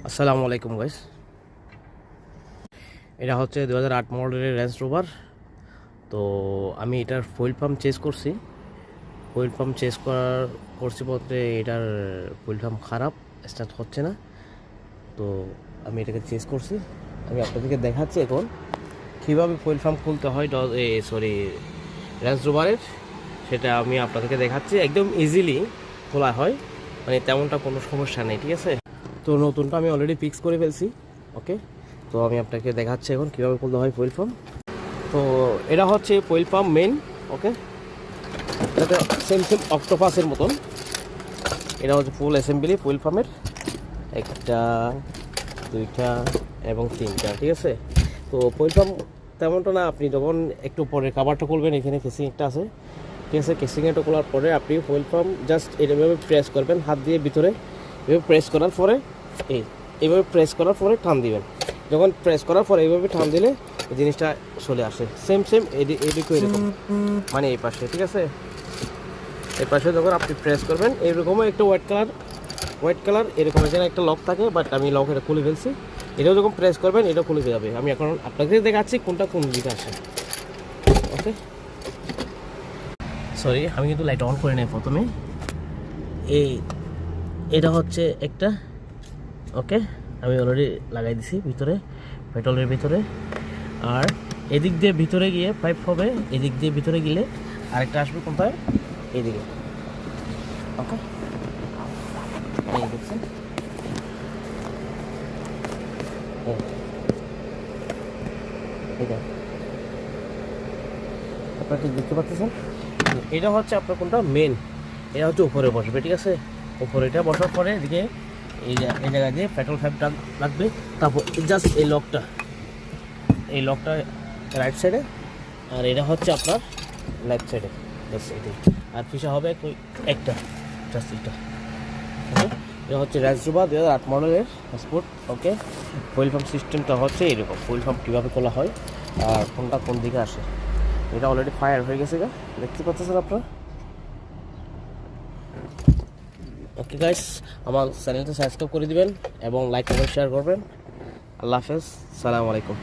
আসসালামু আলাইকুম গাইস, এটা হচ্ছে 2008 মডেলের রেঞ্জ রোভার। তো আমি এটার ফুয়েল পাম্প চেঞ্জ করছি। ফুয়েল পাম্প চেঞ্জ করছি বলতে এটার ফুয়েল পাম্প খারাপ, স্টার্ট হচ্ছে না। তো আমি এটাকে চেঞ্জ করছি। আমি আপনাদেরকে দেখাচ্ছি এখন কীভাবে ফুয়েল পাম্প খুলতে হয় রেঞ্জ রোভারের, সেটা আমি আপনাদেরকে দেখাচ্ছি। একদম ইজিলি খোলা হয়, মানে তেমনটা কোনো সমস্যা নেই, ঠিক আছে। তো নতুনটা আমি অলরেডি ফিক্স করে ফেলছি। ওকে, তো আমি আপনাকে দেখাচ্ছি এখন কীভাবে খুলতে হয় ফুয়েল পাম্প। তো এটা হচ্ছে ফুয়েল পাম্প মেন। ওকে, এটাতে সেম অক্টোপাসের মতন। এটা হচ্ছে ফুল অ্যাসেম্বলি ফুয়েল পাম্পের, একটা, দুইটা এবং তিনটা, ঠিক আছে। তো ফুয়েল পাম্প তেমনটা না, আপনি যখন একটু পরে কাভারটা খুলবেন, এখানে কেসিং একটা আছে, ঠিক আছে। কেসিংটা খোলার পরে আপনি ফুয়েল পাম্প জাস্ট এইভাবে প্রেস করবেন হাত দিয়ে, ভিতরে এভাবে প্রেস করার পরে এইভাবে প্রেস করার পরে টান দিবেন। যখন প্রেস করার পরে এইভাবে টান দিলে এই জিনিসটা চলে আসে। সেম এদিকে এরকম, মানে এই পাশে, ঠিক আছে। এই পাশে যখন আপনি প্রেস করবেন, এইরকমও একটা হোয়াইট কালার এরকম এখানে একটা লক থাকে, বাট আমি লক এটা খুলে ফেলছি। এটাও যখন প্রেস করবেন এটা খুলে যাবে। আমি এখন আপনাকে দেখাচ্ছি কোনটা কোন দিকে আসে। ওকে, সরি, আমি কিন্তু লাইট অন করে নেই প্রথমে। এটা হচ্ছে একটা, ওকে, আমি অলরেডি লাগাই দিছি ভিতরে, পেট্রোলের ভিতরে। আর এদিক দিয়ে ভিতরে গিয়ে পাইপ হবে, এদিক দিয়ে ভিতরে গেলে আরেকটা আসবে কোথায়, এইদিকে। ওকে, এই দেখছেন, এটা আপনারা ঠিক দেখতে পাচ্ছেন। এটা হচ্ছে আপনার কোনটা মেন, এটা হচ্ছে উপরে বসবে, ঠিক আছে। উপরে এটা বসার পরে এদিকে এই জায়গায় দিয়ে পেট্রোল পাইপটা লাগবে। তারপর জাস্ট এই লকটা রাইট সাইডে, আর এটা হচ্ছে আপনার লেফট সাইডে, জাস্ট এটাই। আর পিছা হবে একটা, জাস্ট এটা। ওকে, এটা হচ্ছে রেঞ্জ রোভার 2008 মডেলের স্পোর্ট। ওকে, ফুয়েল পাম্প সিস্টেমটা হচ্ছে এরকম। ফুয়েল পাম্প কীভাবে খোলা হয় আর কোনটা কোন দিকে আসে। এটা অলরেডি ফায়ার হয়ে গেছে, দেখতে পাচ্ছেন আপনারা। ওকে গাইস, আমার চ্যানেলটা সাবস্ক্রাইব করে দিবেন এবং লাইক এবং শেয়ার করবেন। আল্লাহ হাফেজ, সালামু আলাইকুম।